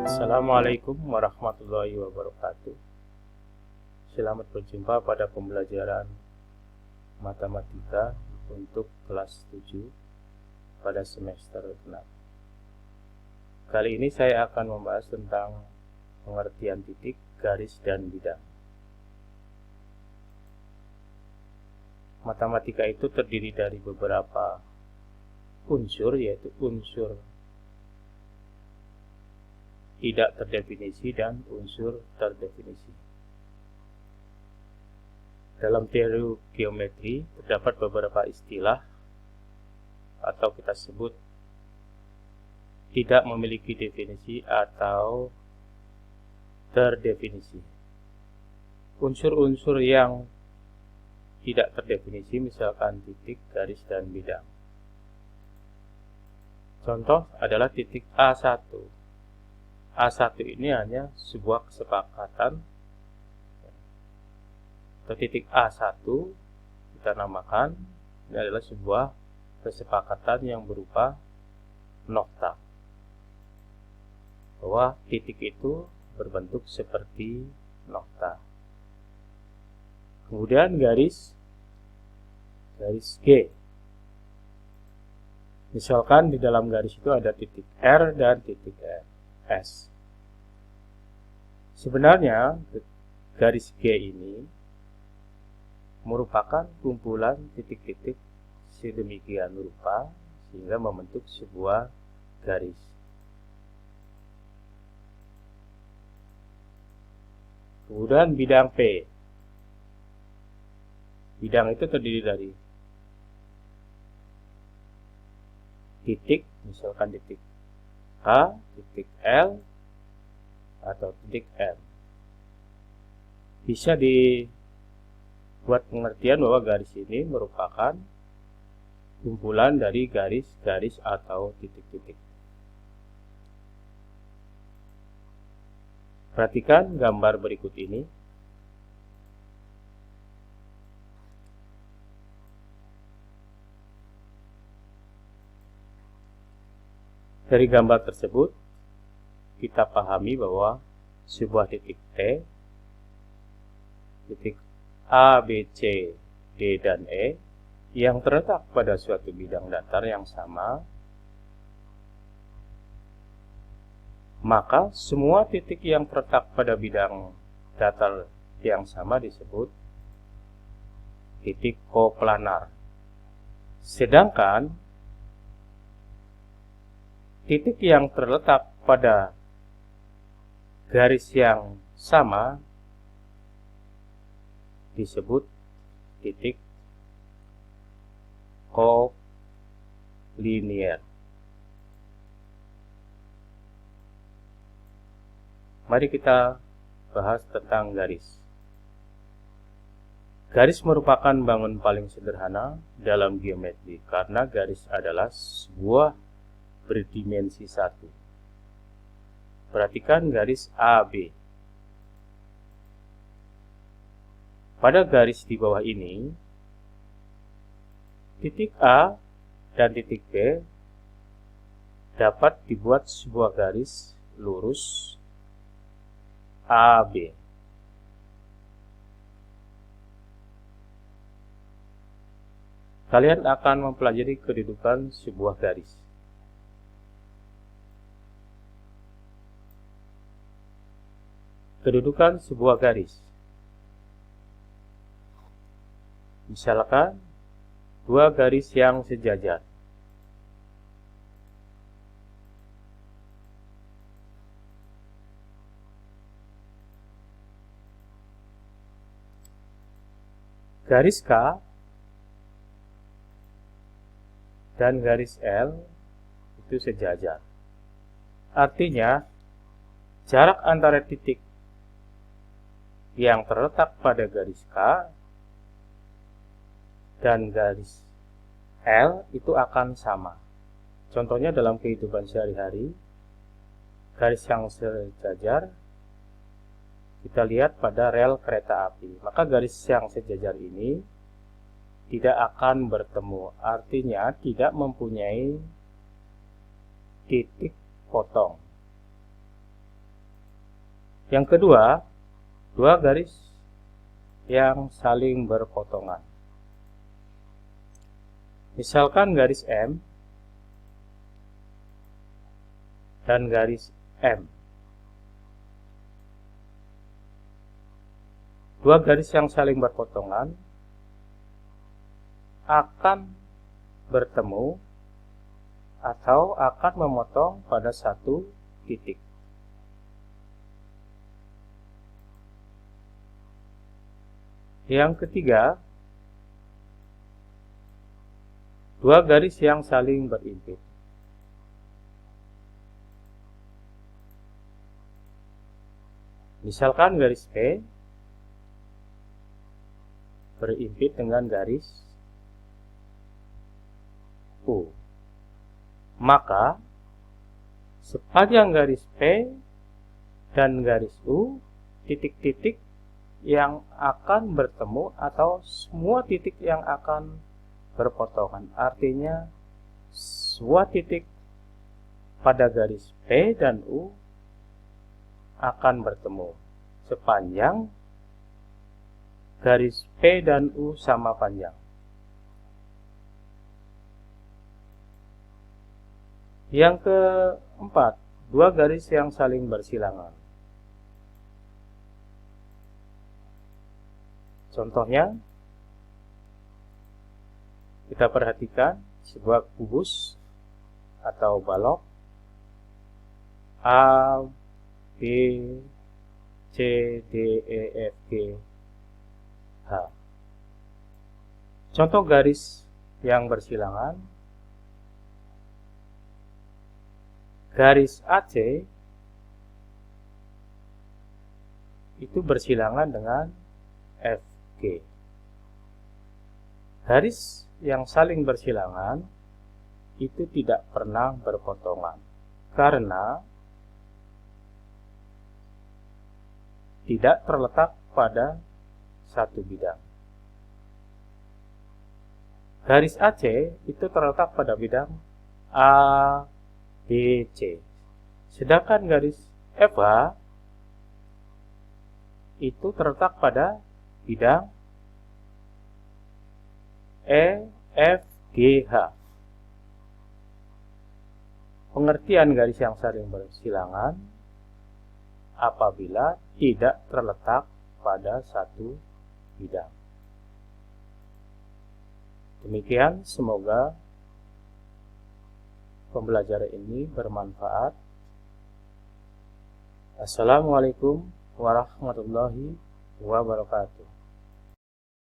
Assalamualaikum warahmatullahi wabarakatuh. Selamat berjumpa pada pembelajaran matematika untuk kelas 7 pada semester 6. Kali ini saya akan membahas tentang pengertian titik, garis, dan bidang. Matematika itu terdiri dari beberapa unsur, yaitu unsur tidak terdefinisi dan unsur terdefinisi. Dalam teori geometri terdapat beberapa istilah atau kita sebut tidak memiliki definisi atau terdefinisi. Unsur-unsur yang tidak terdefinisi misalkan titik, garis, dan bidang. Contoh adalah titik A1. A1 ini hanya sebuah kesepakatan atau titik A1 kita namakan ini adalah sebuah kesepakatan yang berupa nokta, bahwa titik itu berbentuk seperti nokta. Kemudian garis G. Misalkan di dalam garis itu ada titik R dan titik S. Sebenarnya garis G ini merupakan kumpulan titik-titik sedemikian rupa sehingga membentuk sebuah garis. Kemudian bidang P. Bidang itu terdiri dari titik, misalkan titik K, titik L, atau titik M. Bisa dibuat pengertian bahwa garis ini merupakan kumpulan dari garis-garis atau titik-titik. Perhatikan gambar berikut ini. Dari gambar tersebut, kita pahami bahwa sebuah titik T, titik A, B, C, D, dan E yang terletak pada suatu bidang datar yang sama, maka semua titik yang terletak pada bidang datar yang sama disebut titik koplanar. Sedangkan titik yang terletak pada garis yang sama disebut titik kolinier. Mari kita bahas tentang garis. Garis merupakan bangun paling sederhana dalam geometri karena garis adalah sebuah berdimensi 1. Perhatikan garis AB. Pada garis di bawah ini, titik A dan titik B dapat dibuat sebuah garis lurus AB. Kalian akan mempelajari kedudukan sebuah garis. Kedudukan sebuah garis. Misalkan dua garis yang sejajar. Garis K dan garis L itu sejajar. Artinya, jarak antara titik yang terletak pada garis K dan garis L itu akan sama. Contohnya dalam kehidupan sehari-hari, garis yang sejajar kita lihat pada rel kereta api. Maka garis yang sejajar ini tidak akan bertemu, artinya tidak mempunyai titik potong. Yang kedua, dua garis yang saling berpotongan. Misalkan garis M dan garis M. Dua garis yang saling berpotongan akan bertemu atau akan memotong pada satu titik. Yang ketiga, dua garis yang saling berimpit. Misalkan garis P berimpit dengan garis U. Maka sepanjang garis P dan garis U, titik-titik yang akan bertemu atau semua titik yang akan berpotongan. Artinya semua titik pada garis P dan U akan bertemu sepanjang garis P dan U sama panjang. Yang keempat, dua garis yang saling bersilangan. Contohnya, kita perhatikan sebuah kubus atau balok A, B, C, D, E, F, G, H. Contoh garis yang bersilangan, garis AC itu bersilangan dengan FG. Garis yang saling bersilangan itu tidak pernah berpotongan karena tidak terletak pada satu bidang. Garis AC itu terletak pada bidang A, B, C. Sedangkan garis FH itu terletak pada bidang E, F, G, H. Pengertian garis yang saling bersilangan apabila tidak terletak pada satu bidang. Demikian, semoga pembelajaran ini bermanfaat. Assalamualaikum warahmatullahi wabarakatuh.